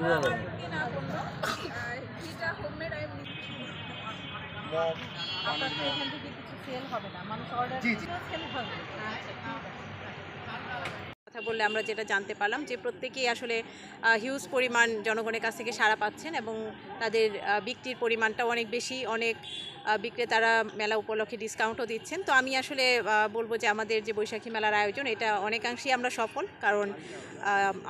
বোঝা যাবে আপনার তো এখান থেকে কিছু সেল হবে না, মানুষ অর্ডার সেল হবে। আচ্ছা, ঠিক আছে। কথা বললে আমরা যেটা জানতে পারলাম যে প্রত্যেকেই আসলে হিউজ পরিমাণ জনগণের কাছ থেকে সাড়া পাচ্ছেন এবং তাদের বিক্রির পরিমাণটাও অনেক বেশি। অনেক বিক্রেতারা মেলা উপলক্ষে ডিসকাউন্টও দিচ্ছেন। তো আমি আসলে বলবো যে আমাদের যে বৈশাখী মেলার আয়োজন এটা অনেকাংশেই আমরা সফল, কারণ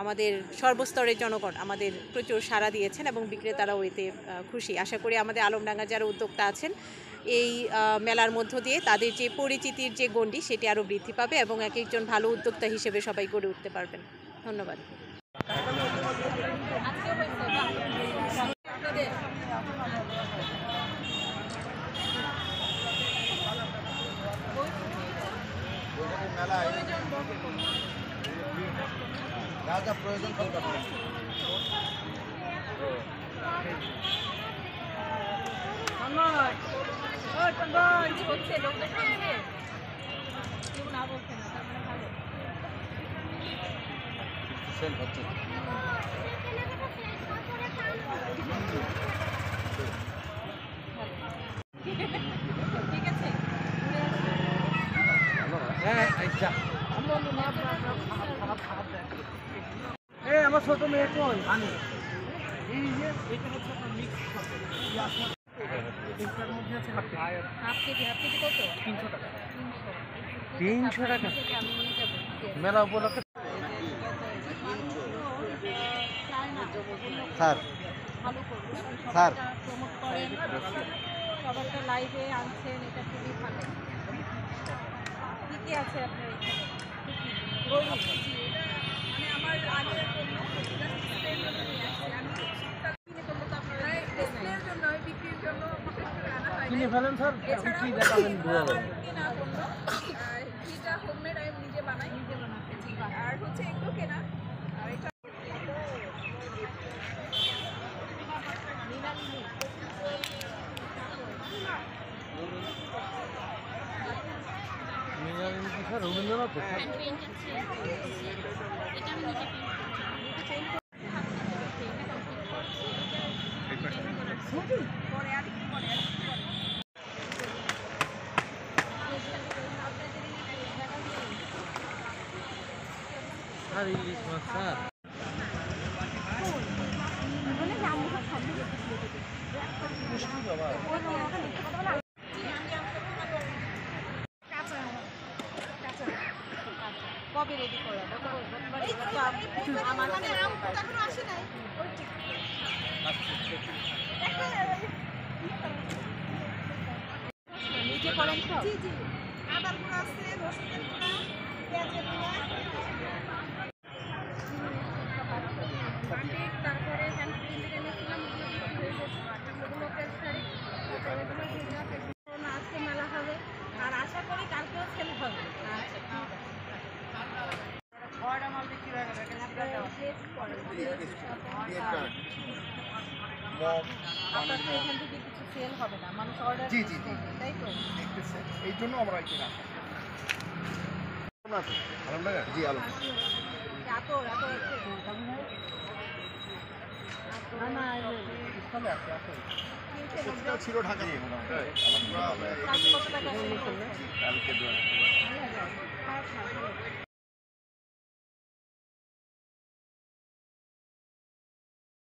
আমাদের সর্বস্তরের জনগণ আমাদের প্রচুর সাড়া দিয়েছেন এবং বিক্রেতারাও এতে খুশি। আশা করি আমাদের আলমডাঙ্গার যারা উদ্যোক্তা আছেন এই মেলার মধ্য দিয়ে তাদের যে পরিচিতির যে গণ্ডি সেটি আরও বৃদ্ধি পাবে এবং এক একজন ভালো উদ্যোক্তা হিসেবে সবাই গড়ে উঠতে পারবেন। ধন্যবাদ। প্রয়োজন সেল হচ্ছে। আমার ছোট মেয়ে তো জানি এই যে এটা হচ্ছে আপনার মিক্স এটার মধ্যে আছে হাফ কেজি কত? 300 টাকা। 300 টাকা মেলা উপলক্ষে। স্যার স্যার প্রমোট করেন, সবারটা লাইভে আনছেন, এটা খুবই ভালো। কী আছে আপনার এখানে? কিনে ফেলেন স্যার, কি দেখাবেন বোঝা যাবে। আর হচ্ছে এগুলো কেনা আর এটা রবীন্দ্রনাথ আর ইলিশ মাছ স্যার কবে রেডি করে আমার নিজে করেন তো? জি জি, আদার গুঁড়া আছে, রসুনের গুঁড়া, পেঁয়াজের গুঁড়া, তারপরে হ্যান্ড প্রিন্টের এনেছিলাম, আজকে মেলা হবে আর আশা করি কালকেও সেল হবে। আচ্ছা, ঠিক আছে। আপনার তো এখান থেকে কিছু সেল হবে না, মানুষ অর্ডার তাই তো? এই জন্য আমরা এখানে আসি। জি আলো ছিল ঢাকা কত টাকা?